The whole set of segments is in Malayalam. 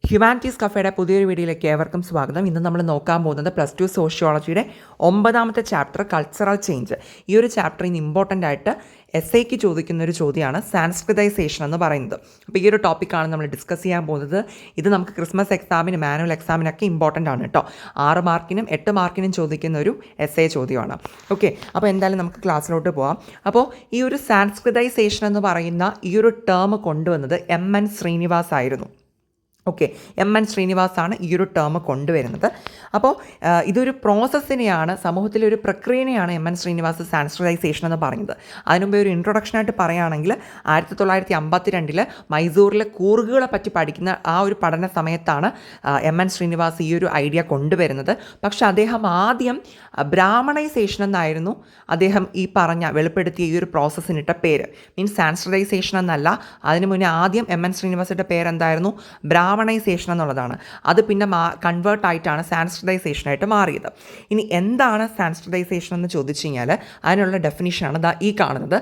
ഹ്യൂമാനിറ്റീസ് കഫേയുടെ പുതിയൊരു വീഡിയോയിലേക്ക് ഏവർക്കും സ്വാഗതം. ഇന്ന് നമ്മൾ നോക്കാൻ പോകുന്നത് +2 സോഷ്യോളജിയുടെ 9ാമത്തെ ചാപ്റ്റർ കൾച്ചറൽ ചേഞ്ച്. ഈ ഒരു ചാപ്റ്റർ ഇന്ന് ഇമ്പോർട്ടൻ്റ് ആയിട്ട് എസ്ഐക്ക് ചോദിക്കുന്ന ഒരു ചോദ്യമാണ് സാൻസ്ക്രിതൈസേഷൻ എന്ന് പറയുന്നത്. അപ്പോൾ ഈ ഒരു ടോപ്പിക്കാണ് നമ്മൾ ഡിസ്കസ് ചെയ്യാൻ പോകുന്നത്. ഇത് നമുക്ക് ക്രിസ്മസ് എക്സാമിന് മാനുവൽ എക്സാമിനൊക്കെ ഇമ്പോർട്ടൻ്റ് ആണ് കേട്ടോ. 6 മാർക്കിനും 8 മാർക്കിനും ചോദിക്കുന്ന ഒരു എസ്ഐ ചോദ്യമാണ്. ഓക്കെ, അപ്പോൾ എന്തായാലും നമുക്ക് ക്ലാസ്സിലോട്ട് പോകാം. അപ്പോൾ ഈ ഒരു സാൻസ്ക്രിതൈസേഷൻ എന്ന് പറയുന്ന ഈ ഒരു ടേം കൊണ്ടുവന്നത് MN ശ്രീനിവാസ് ആയിരുന്നു. ഓക്കെ, MN ശ്രീനിവാസാണ് ഈ ഒരു ടേം കൊണ്ടുവരുന്നത്. അപ്പോൾ ഇതൊരു പ്രോസസ്സിനെയാണ്, സമൂഹത്തിലെ ഒരു പ്രക്രിയനെയാണ് MN ശ്രീനിവാസ് സാൻസ്ക്രിതൈസേഷൻ എന്ന് പറയുന്നത്. അതിനുമുമ്പ് ഒരു ഇൻട്രൊഡക്ഷനായിട്ട് പറയുകയാണെങ്കിൽ 1952 മൈസൂറിലെ കൂർഗുകളെ പറ്റി പഠിക്കുന്ന ആ ഒരു പഠന സമയത്താണ് MN ശ്രീനിവാസ് ഈ ഒരു ഐഡിയ കൊണ്ടുവരുന്നത്. പക്ഷെ അദ്ദേഹം ആദ്യം ബ്രാഹ്മണൈസേഷൻ എന്നായിരുന്നു അദ്ദേഹം ഈ വെളിപ്പെടുത്തിയ ഈ ഒരു പ്രോസസ്സിനിട്ട പേര്. മീൻസ് സാൻസ്ക്രിതൈസേഷൻ എന്നല്ല, അതിന് മുന്നേ ആദ്യം MN ശ്രീനിവാസിൻ്റെ പേരെന്തായിരുന്നു? ബ്രാഹ്മണൈസേഷൻ എന്നുള്ളതാണ്. അത് പിന്നെ കൺവേർട്ടായിട്ടാണ് സാൻസ്ക്രിതൈസേഷനായിട്ട് മാറിയത്. ഇനി എന്താണ് സാൻസ്ക്രിതൈസേഷൻ എന്ന് ചോദിച്ചു കഴിഞ്ഞാൽ അതിനുള്ള ഡെഫിനിഷനാണ് ഈ കാണുന്നത്.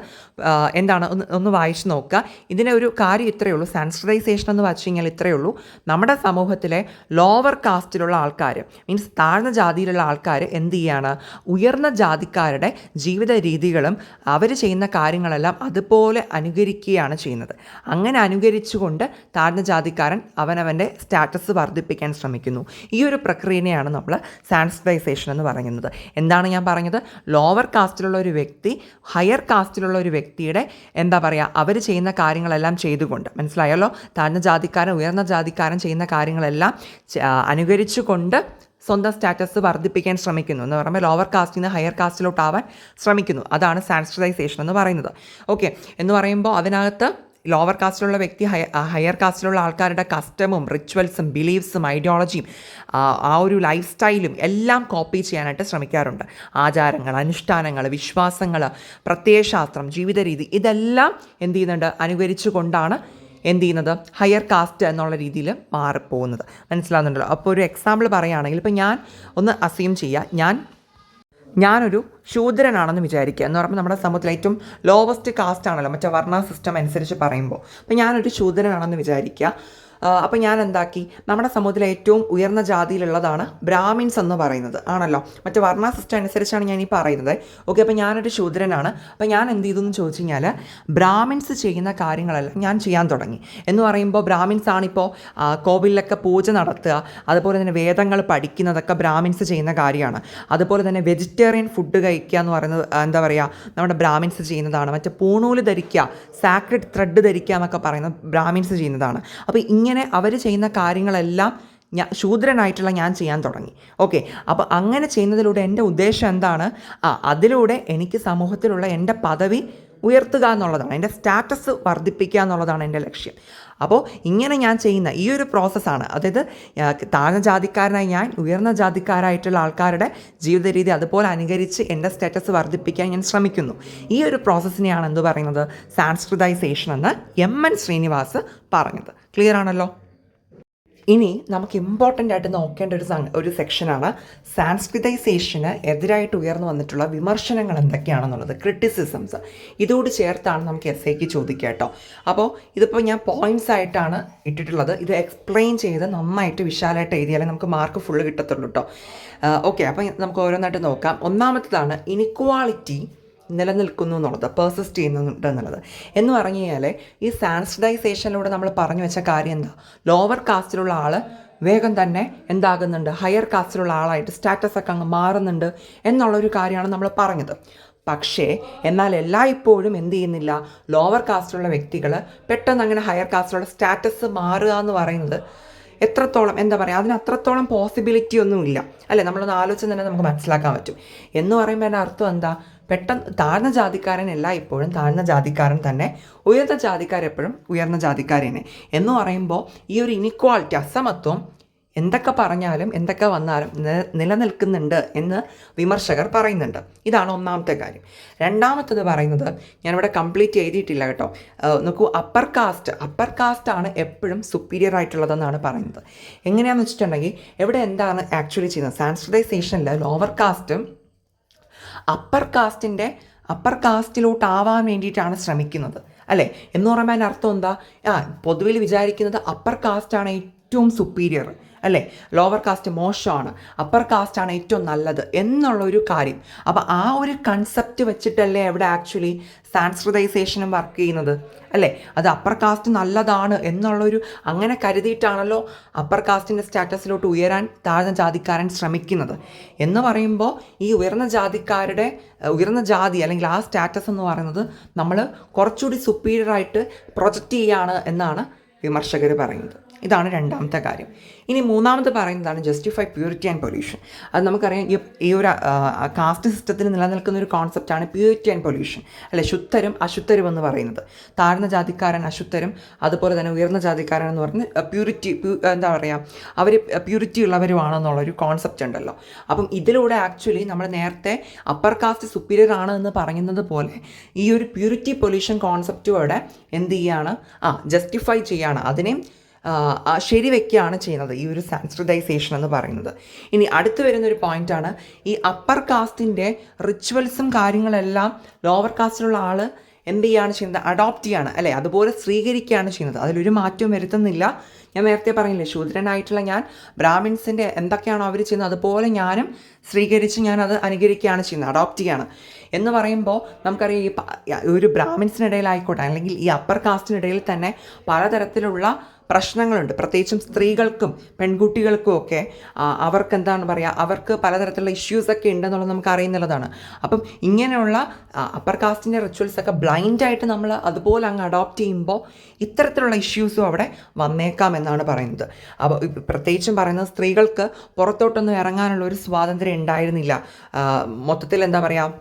എന്താണ് ഒന്ന് വായിച്ച് നോക്കുക. ഇതിനെ ഒരു കാര്യം ഇത്രയേ ഉള്ളൂ. സാൻസ്ക്രിതൈസേഷൻ എന്ന് വെച്ച് കഴിഞ്ഞാൽ ഇത്രയേ ഉള്ളൂ. നമ്മുടെ സമൂഹത്തിലെ ലോവർ കാസ്റ്റിലുള്ള ആൾക്കാർ, മീൻസ് താഴ്ന്ന ജാതിയിലുള്ള ആൾക്കാർ എന്ത് ചെയ്യാണ്? ഉയർന്ന ജാതിക്കാരുടെ ജീവിത രീതികളും അവർ ചെയ്യുന്ന കാര്യങ്ങളെല്ലാം അതുപോലെ അനുകരിക്കുകയാണ് ചെയ്യുന്നത്. അങ്ങനെ അനുകരിച്ചുകൊണ്ട് താഴ്ന്ന ജാതിക്കാരൻ അവനവൻ്റെ സ്റ്റാറ്റസ് വർദ്ധിപ്പിക്കാൻ ശ്രമിക്കുന്നു. ഈ ഒരു പ്രക്രിയനെയാണ് നമ്മൾ സാൻസ്ക്രിതൈസേഷൻ എന്ന് പറയുന്നത്. എന്താണ് ഞാൻ പറഞ്ഞത്? ലോവർ കാസ്റ്റിലുള്ള ഒരു വ്യക്തി ഹയർ കാസ്റ്റിലുള്ള ഒരു വ്യക്തിയുടെ അവർ ചെയ്യുന്ന കാര്യങ്ങളെല്ലാം ചെയ്തുകൊണ്ട്, മനസ്സിലായല്ലോ? താഴ്ന്ന ജാതിക്കാരൻ ഉയർന്ന ജാതിക്കാരൻ ചെയ്യുന്ന കാര്യങ്ങളെല്ലാം അനുകരിച്ചുകൊണ്ട് സ്വന്തം സ്റ്റാറ്റസ് വർദ്ധിപ്പിക്കാൻ ശ്രമിക്കുന്നു എന്ന് പറയുമ്പോൾ ലോവർ കാസ്റ്റിൽ നിന്ന് ഹയർ കാസ്റ്റിലോട്ടാവാൻ ശ്രമിക്കുന്നു. അതാണ് സാൻസ്ക്രിതൈസേഷൻ എന്ന് പറയുന്നത്. ഓക്കെ, എന്ന് പറയുമ്പോൾ അതിനകത്ത് ലോവർ കാസ്റ്റിലുള്ള വ്യക്തി ഹയർ കാസ്റ്റിലുള്ള ആൾക്കാരുടെ കസ്റ്റമും റിച്വൽസും ബിലീഫ്സും ഐഡിയോളജിയും ആ ഒരു ലൈഫ് സ്റ്റൈലും എല്ലാം കോപ്പി ചെയ്യാനായിട്ട് ശ്രമിക്കാറുണ്ട്. ആചാരങ്ങൾ, അനുഷ്ഠാനങ്ങൾ, വിശ്വാസങ്ങൾ, പ്രത്യയശാസ്ത്രം, ജീവിത രീതി ഇതെല്ലാം എന്ത് ചെയ്യുന്നുണ്ട്? അനുകരിച്ചു കൊണ്ടാണ് എന്ത് ചെയ്യുന്നത്? ഹയർ കാസ്റ്റ് എന്നുള്ള രീതിയിൽ മാറിപ്പോകുന്നത്. മനസ്സിലാകുന്നുണ്ടല്ലോ? അപ്പോൾ ഒരു എക്സാമ്പിൾ പറയുകയാണെങ്കിൽ, ഇപ്പോൾ ഞാൻ ഒന്ന് അസ്യൂം ചെയ്യുക, ഞാനൊരു ശൂദ്രനാണെന്ന് വിചാരിക്കുക. എന്ന് പറയുമ്പോൾ നമ്മുടെ സമൂഹത്തിൽ ഏറ്റവും ലോവസ്റ്റ് കാസ്റ്റ് ആണല്ലോ മറ്റേ വർണ്ണ സിസ്റ്റം അനുസരിച്ച് പറയുമ്പോൾ. അപ്പോൾ ഞാനൊരു ശൂദ്രനാണെന്ന് വിചാരിക്കുക. അപ്പോൾ ഞാൻ എന്താക്കി? നമ്മുടെ സമൂഹത്തിലെ ഏറ്റവും ഉയർന്ന ജാതിയിലുള്ളതാണ് ബ്രാഹ്മിൻസ് എന്ന് പറയുന്നത് ആണല്ലോ. മറ്റേ വർണ്ണ സിസ്റ്റം അനുസരിച്ചാണ് ഞാൻ ഈ പറയുന്നത്. ഓക്കെ, അപ്പോൾ ഞാനൊരു ശൂദ്രനാണ്. അപ്പോൾ ഞാൻ എന്ത് ചെയ്തു എന്ന് ചോദിച്ചു കഴിഞ്ഞാൽ ബ്രാഹ്മിൻസ് ചെയ്യുന്ന കാര്യങ്ങളെല്ലാം ഞാൻ ചെയ്യാൻ തുടങ്ങി. എന്ന് പറയുമ്പോൾ ബ്രാഹ്മിൻസ് ആണിപ്പോൾ കോവിലൊക്കെ പൂജ നടത്തുക, അതുപോലെ തന്നെ വേദങ്ങൾ പഠിക്കുന്നതൊക്കെ ബ്രാഹ്മിൻസ് ചെയ്യുന്ന കാര്യമാണ്. അതുപോലെ തന്നെ വെജിറ്റേറിയൻ ഫുഡ് കഴിക്കുക എന്ന് പറയുന്നത് നമ്മുടെ ബ്രാഹ്മിൻസ് ചെയ്യുന്നതാണ്. മറ്റേ പൂണൂല് ധരിക്കുക, സാക്രഡ് ത്രെഡ് ധരിക്കുക എന്നൊക്കെ പറയുന്നത് ബ്രാഹ്മിൻസ് ചെയ്യുന്നതാണ്. അപ്പോൾ ഇങ്ങനെ അവർ ചെയ്യുന്ന കാര്യങ്ങളെല്ലാം ശൂദ്രനായിട്ടുള്ള ഞാൻ ചെയ്യാൻ തുടങ്ങി. ഓക്കെ, അപ്പോൾ അങ്ങനെ ചെയ്യുന്നതിലൂടെ എൻ്റെ ഉദ്ദേശം എന്താണ്? അതിലൂടെ എനിക്ക് സമൂഹത്തിലുള്ള എൻ്റെ പദവി ഉയർത്തുക എന്നുള്ളതാണ്, എൻ്റെ സ്റ്റാറ്റസ് വർദ്ധിപ്പിക്കുക എന്നുള്ളതാണ് എൻ്റെ ലക്ഷ്യം. അപ്പോൾ ഇങ്ങനെ ഞാൻ ചെയ്യുന്ന ഈ ഒരു പ്രോസസ്സാണ്, അതായത് താഴ്ന്ന ജാതിക്കാരനായി ഞാൻ ഉയർന്ന ജാതിക്കാരായിട്ടുള്ള ആൾക്കാരുടെ ജീവിത രീതി അതുപോലെ അനുകരിച്ച് എൻ്റെ സ്റ്റാറ്റസ് വർദ്ധിപ്പിക്കാൻ ഞാൻ ശ്രമിക്കുന്നു. ഈ ഒരു പ്രോസസ്സിനെയാണ് എന്ത് പറയുന്നത്? സാൻസ്ക്രിതൈസേഷൻ എന്ന് MN ശ്രീനിവാസ് പറഞ്ഞത്. ക്ലിയർ ആണല്ലോ? ഇനി നമുക്ക് ഇമ്പോർട്ടൻ്റ് ആയിട്ട് നോക്കേണ്ട ഒരു സെക്ഷനാണ് സാൻസ്ക്രിതൈസേഷന് എതിരായിട്ട് ഉയർന്നു വന്നിട്ടുള്ള വിമർശനങ്ങൾ എന്തൊക്കെയാണെന്നുള്ളത്, ക്രിറ്റിസിസംസ്. ഇതോട് ചേർത്താണ് നമുക്ക് എസ്ഐക്ക് ചോദിക്കുക കേട്ടോ. അപ്പോൾ ഇതിപ്പോൾ ഞാൻ പോയിൻറ്റ്സ് ആയിട്ടാണ് ഇട്ടിട്ടുള്ളത്. ഇത് എക്സ്പ്ലെയിൻ ചെയ്ത് നന്നായിട്ട് വിശാലമായിട്ട് എഴുതിയാലേ നമുക്ക് മാർക്ക് ഫുള്ള് കിട്ടത്തുള്ളൂ കേട്ടോ. ഓക്കെ, അപ്പോൾ നമുക്ക് ഓരോന്നായിട്ട് നോക്കാം. ഒന്നാമത്തേതാണ് ഇനിക്വാളിറ്റി നിലനിൽക്കുന്നു എന്നുള്ളത്, പേഴ്സിസ്റ്റ് ചെയ്യുന്നുണ്ട് എന്നുള്ളത്. എന്ന് പറഞ്ഞു കഴിഞ്ഞാൽ ഈ സാൻസ്ക്രിതൈസേഷനിലൂടെ നമ്മൾ പറഞ്ഞു വെച്ച കാര്യം എന്താ? ലോവർ കാസ്റ്റിലുള്ള ആൾ വേഗം തന്നെ എന്താകുന്നുണ്ട്? ഹയർ കാസ്റ്റിലുള്ള ആളായിട്ട് സ്റ്റാറ്റസ് ഒക്കെ അങ്ങ് മാറുന്നുണ്ട് എന്നുള്ളൊരു കാര്യമാണ് നമ്മൾ പറഞ്ഞത്. പക്ഷേ എന്നാൽ എല്ലായ്പ്പോഴും എന്ത് ചെയ്യുന്നില്ല? ലോവർ കാസ്റ്റിലുള്ള വ്യക്തികൾ പെട്ടെന്ന് അങ്ങനെ ഹയർ കാസ്റ്റിലുള്ള സ്റ്റാറ്റസ് മാറുക എന്ന് പറയുന്നത് എത്രത്തോളം അതിന് അത്രത്തോളം പോസിബിലിറ്റി ഒന്നുമില്ല അല്ലേ? നമ്മളൊന്ന് ആലോചിച്ച് തന്നെ നമുക്ക് മനസ്സിലാക്കാൻ പറ്റും. എന്ന് പറയുമ്പോൾ എൻ്റെ അർത്ഥം എന്താ? പെട്ടെന്ന് താഴ്ന്ന ജാതിക്കാരൻ എല്ലായ്പ്പോഴും താഴ്ന്ന ജാതിക്കാരൻ തന്നെ, ഉയർന്ന ജാതിക്കാരെപ്പോഴും ഉയർന്ന ജാതിക്കാരനെ എന്ന് പറയുമ്പോൾ ഈ ഒരു ഇനിക്വാളിറ്റി, അസമത്വം എന്തൊക്കെ പറഞ്ഞാലും എന്തൊക്കെ വന്നാലും നിലനിൽക്കുന്നുണ്ട് എന്ന് വിമർശകർ പറയുന്നുണ്ട്. ഇതാണ് ഒന്നാമത്തെ കാര്യം. രണ്ടാമത്തത് പറയുന്നത്, ഞാനിവിടെ കംപ്ലീറ്റ് എഴുതിയിട്ടില്ല കേട്ടോ. നോക്കൂ, അപ്പർ കാസ്റ്റാണ് എപ്പോഴും സുപ്പീരിയർ ആയിട്ടുള്ളതെന്നാണ് പറയുന്നത്. എങ്ങനെയാണെന്ന് വെച്ചിട്ടുണ്ടെങ്കിൽ ഇവിടെ എന്താണ് ആക്ച്വലി ചെയ്യുന്നത്? സാൻസ്ക്രിതൈസേഷനിൽ ലോവർ കാസ്റ്റും അപ്പർ കാസ്റ്റിലോട്ടാവാൻ വേണ്ടിയിട്ടാണ് ശ്രമിക്കുന്നത് അല്ലേ? എന്ന് പറയുമ്പോൾ അതിൻ്റെ അർത്ഥം എന്താ? പൊതുവിൽ വിചാരിക്കുന്നത് അപ്പർ കാസ്റ്റാണ് ഏറ്റവും സുപ്പീരിയർ, അല്ലേ, ലോവർ കാസ്റ്റ് മോശമാണ്, അപ്പർ കാസ്റ്റാണ് ഏറ്റവും നല്ലത് എന്നുള്ളൊരു കാര്യം. അപ്പോൾ ആ ഒരു കൺസെപ്റ്റ് വെച്ചിട്ടല്ലേ അവിടെ ആക്ച്വലി സാൻസ്ക്രിറ്റൈസേഷനും വർക്ക് ചെയ്യുന്നത്, അല്ലേ? അത് അപ്പർ കാസ്റ്റ് നല്ലതാണ് എന്നുള്ളൊരു അങ്ങനെ കരുതിയിട്ടാണല്ലോ അപ്പർ കാസ്റ്റിൻ്റെ സ്റ്റാറ്റസിലോട്ട് ഉയരാൻ താഴ്ന്ന ജാതിക്കാരൻ ശ്രമിക്കുന്നത്. എന്ന് പറയുമ്പോൾ ഈ ഉയർന്ന ജാതി അല്ലെങ്കിൽ ആ സ്റ്റാറ്റസ് എന്ന് പറയുന്നത് നമ്മൾ കുറച്ചുകൂടി സുപ്പീരിയറായിട്ട് പ്രൊജക്റ്റ് ചെയ്യുകയാണ് എന്നാണ് വിമർശകർ പറയുന്നത്. ഇതാണ് രണ്ടാമത്തെ കാര്യം. ഇനി മൂന്നാമത് പറയുന്നതാണ് ജസ്റ്റിഫൈ പ്യൂരിറ്റി ആൻഡ് പൊല്യൂഷൻ. അത് നമുക്കറിയാം, ഈ ഒരു കാസ്റ്റ് സിസ്റ്റത്തിൽ നിലനിൽക്കുന്ന ഒരു കോൺസെപ്റ്റാണ് പ്യൂരിറ്റി ആൻഡ് പൊല്യൂഷൻ, അല്ലെ, ശുദ്ധരും അശുദ്ധരും എന്ന് പറയുന്നത്. താഴ്ന്ന ജാതിക്കാരൻ അശുദ്ധരും, അതുപോലെ തന്നെ ഉയർന്ന ജാതിക്കാരൻ എന്ന് പറഞ്ഞ് എന്താ പറയുക, അവർ പ്യൂരിറ്റി ഉള്ളവരുമാണെന്നുള്ളൊരു കോൺസെപ്റ്റ് ഉണ്ടല്ലോ. അപ്പം ഇതിലൂടെ ആക്ച്വലി നമ്മൾ നേരത്തെ അപ്പർ കാസ്റ്റ് സുപ്പീരിയർ ആണ് എന്ന് പറയുന്നത് പോലെ ഈ ഒരു പ്യൂരിറ്റി പൊല്യൂഷൻ കോൺസെപ്റ്റോടെ എന്ത് ചെയ്യാണ്, ജസ്റ്റിഫൈ ചെയ്യാണ്, അതിനെയും ശരിവെക്കുകയാണ് ചെയ്യുന്നത് ഈ ഒരു സാൻസ്ക്രിറ്റൈസേഷൻ എന്ന് പറയുന്നത്. ഇനി അടുത്ത് വരുന്നൊരു പോയിൻ്റാണ് ഈ അപ്പർ കാസ്റ്റിൻ്റെ റിച്വൽസും കാര്യങ്ങളെല്ലാം ലോവർ കാസ്റ്റിലുള്ള ആൾ എന്ത് ചെയ്യുകയാണ് ചെയ്യുന്നത്, അഡോപ്റ്റ് ചെയ്യാണ്, അല്ലേ, അതുപോലെ സ്വീകരിക്കുകയാണ് ചെയ്യുന്നത്. അതിലൊരു മാറ്റവും വരുത്തുന്നില്ല. ഞാൻ നേരത്തെ പറഞ്ഞില്ലേ, ശൂദ്രനായിട്ടുള്ള ഞാൻ ബ്രാഹ്മിൻസിൻ്റെ എന്തൊക്കെയാണോ അവർ ചെയ്യുന്നത് അതുപോലെ ഞാനും സ്വീകരിച്ച് ഞാനത് അനുകരിക്കുകയാണ് ചെയ്യുന്നത്, അഡോപ്റ്റ് ചെയ്യാണ്. എന്ന് പറയുമ്പോൾ നമുക്കറിയാം, ഈ ഒരു ബ്രാഹ്മിൻസിനിടയിലായിക്കോട്ടെ അല്ലെങ്കിൽ ഈ അപ്പർ കാസ്റ്റിനിടയിൽ തന്നെ പലതരത്തിലുള്ള പ്രശ്നങ്ങളുണ്ട്. പ്രത്യേകിച്ചും സ്ത്രീകൾക്കും പെൺകുട്ടികൾക്കും ഒക്കെ അവർക്ക് എന്താണ് പറയുക, അവർക്ക് പലതരത്തിലുള്ള ഇഷ്യൂസൊക്കെ ഉണ്ടെന്നുള്ളത് നമുക്ക് അറിയുന്നുള്ളതാണ്. അപ്പം ഇങ്ങനെയുള്ള അപ്പർ കാസ്റ്റിൻ്റെ റിച്വൽസൊക്കെ ബ്ലൈൻഡായിട്ട് നമ്മൾ അതുപോലെ അങ്ങ് അഡോപ്റ്റ് ചെയ്യുമ്പോൾ ഇത്തരത്തിലുള്ള ഇഷ്യൂസും അവിടെ വന്നേക്കാം എന്നാണ് പറയുന്നത്. അപ്പോൾ പ്രത്യേകിച്ചും പറയുന്നത് സ്ത്രീകൾക്ക് പുറത്തോട്ടൊന്നും ഇറങ്ങാനുള്ള ഒരു സ്വാതന്ത്ര്യം ഉണ്ടായിരുന്നില്ല. മൊത്തത്തിൽ എന്താ പറയുക,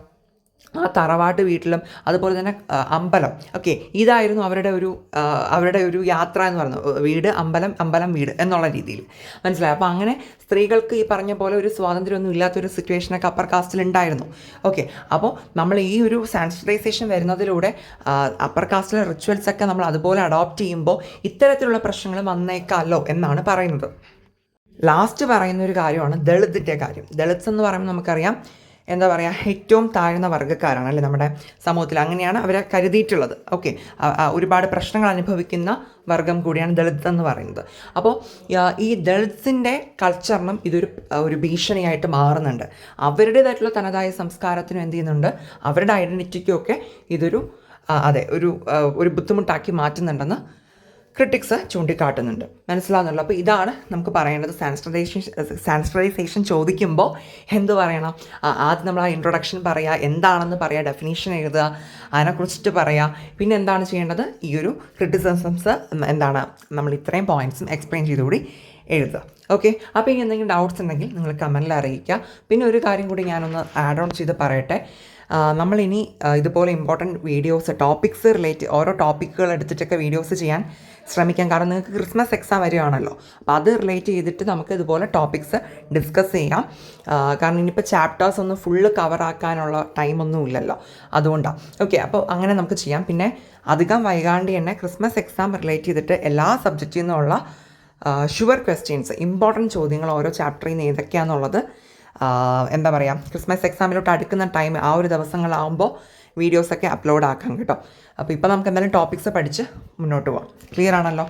ആ തറവാട്ട് വീട്ടിലും അതുപോലെ തന്നെ അമ്പലം, ഓക്കെ, ഇതായിരുന്നു അവരുടെ ഒരു യാത്ര എന്ന് പറയുന്നത്. വീട് അമ്പലം വീട് എന്നുള്ള രീതിയിൽ മനസ്സിലായി. അപ്പോൾ അങ്ങനെ സ്ത്രീകൾക്ക് ഈ പറഞ്ഞ പോലെ ഒരു സ്വാതന്ത്ര്യമൊന്നും ഇല്ലാത്തൊരു സിറ്റുവേഷനൊക്കെ അപ്പർ കാസ്റ്റിൽ ഉണ്ടായിരുന്നു. ഓക്കെ, അപ്പോൾ നമ്മൾ ഈ ഒരു സാൻസ്ക്രിറ്റൈസേഷൻ വരുന്നതിലൂടെ അപ്പർ കാസ്റ്റിലെ റിച്വൽസൊക്കെ നമ്മൾ അതുപോലെ അഡോപ്റ്റ് ചെയ്യുമ്പോൾ ഇത്തരത്തിലുള്ള പ്രശ്നങ്ങൾ വന്നേക്കാമല്ലോ എന്നാണ് പറയുന്നത്. ലാസ്റ്റ് പറയുന്നൊരു കാര്യമാണ് ദളിതിൻ്റെ കാര്യം. ദളിത്സ് എന്ന് പറയുമ്പോൾ നമുക്കറിയാം, എന്താ പറയുക, ഏറ്റവും താഴ്ന്ന വർഗ്ഗക്കാരാണ്, അല്ലേ, നമ്മുടെ സമൂഹത്തിൽ അങ്ങനെയാണ് അവരെ കരുതിയിട്ടുള്ളത്. ഓക്കെ, ഒരുപാട് പ്രശ്നങ്ങൾ അനുഭവിക്കുന്ന വർഗം കൂടിയാണ് ദളിത് എന്ന് പറയുന്നത്. അപ്പോൾ ഈ ദളിത്സിൻ്റെ കൾച്ചറിനും ഒരു ഭീഷണിയായിട്ട് മാറുന്നുണ്ട്. അവരുടേതായിട്ടുള്ള തനതായ സംസ്കാരത്തിനും എന്ത് ചെയ്യുന്നുണ്ട്, അവരുടെ ഐഡൻറ്റിറ്റിക്കും ഒക്കെ ഇതൊരു ഒരു ബുദ്ധിമുട്ടാക്കി മാറ്റുന്നുണ്ടെന്ന് ക്രിട്ടിക്സ് ചൂണ്ടിക്കാട്ടുന്നുണ്ട്. മനസ്സിലാകുന്നുള്ളൂ. അപ്പോൾ ഇതാണ് നമുക്ക് പറയേണ്ടത്. സാൻസ്ക്രിറ്റൈസേഷൻ ചോദിക്കുമ്പോൾ എന്ത് പറയണം, ആദ്യം നമ്മൾ ആ ഇൻട്രൊഡക്ഷൻ പറയുക, എന്താണെന്ന് പറയുക, ഡെഫിനീഷൻ എഴുതുക, അതിനെക്കുറിച്ചിട്ട് പറയുക. പിന്നെ എന്താണ് ചെയ്യേണ്ടത്, ഈ ഒരു ക്രിറ്റിസിസംസ് എന്താണ്, നമ്മൾ ഇത്രയും പോയിൻറ്റ്സും എക്സ്പ്ലെയിൻ ചെയ്തുകൂടി എഴുതുക. ഓക്കെ, അപ്പോൾ ഇനി എന്തെങ്കിലും ഡൗട്ട്സ് ഉണ്ടെങ്കിൽ നിങ്ങൾ കമൻറ്റിൽ അറിയിക്കുക. പിന്നെ ഒരു കാര്യം കൂടി ഞാനൊന്ന് ആഡ് ഓൺ ചെയ്ത് പറയട്ടെ. നമ്മളിനി ഇതുപോലെ ഇമ്പോർട്ടൻറ്റ് വീഡിയോസ്, ടോപ്പിക്സ് ഓരോ ടോപ്പിക്കുകൾ എടുത്തിട്ടൊക്കെ വീഡിയോസ് ചെയ്യാൻ ശ്രമിക്കാം. കാരണം നിങ്ങൾക്ക് ക്രിസ്മസ് എക്സാം വരികയാണല്ലോ. അപ്പോൾ അത് റിലേറ്റ് ചെയ്തിട്ട് നമുക്ക് ഇതുപോലെ ടോപ്പിക്സ് ഡിസ്കസ് ചെയ്യാം. കാരണം ഇനിയിപ്പോൾ ചാപ്റ്റേഴ്സ് ഒന്നും ഫുള്ള് കവറാക്കാനുള്ള ടൈമൊന്നും ഇല്ലല്ലോ, അതുകൊണ്ടാണ്. ഓക്കെ, അപ്പോൾ അങ്ങനെ നമുക്ക് ചെയ്യാം. പിന്നെ അധികം വൈകാണ്ട് തന്നെ ക്രിസ്മസ് എക്സാം റിലേറ്റ് ചെയ്തിട്ട് എല്ലാ സബ്ജക്റ്റിൽ നിന്നുള്ള ഷുവർ ക്വസ്റ്റ്യൻസ്, ഇമ്പോർട്ടൻറ്റ് ചോദ്യങ്ങൾ ഓരോ ചാപ്റ്ററിൽ നിന്ന് ഏതൊക്കെയാണെന്നുള്ളത് എന്താ പറയുക, ക്രിസ്മസ് എക്സാമിലോട്ട് അടുക്കുന്ന ടൈം ആ ഒരു ദിവസങ്ങളാകുമ്പോൾ വീഡിയോസൊക്കെ അപ്ലോഡ് ആക്കാം കേട്ടോ. അപ്പോൾ ഇപ്പോൾ നമുക്ക് എന്തായാലും ടോപ്പിക്സ് പഠിച്ച് മുന്നോട്ട് പോകാം. ക്ലിയർ ആണല്ലോ?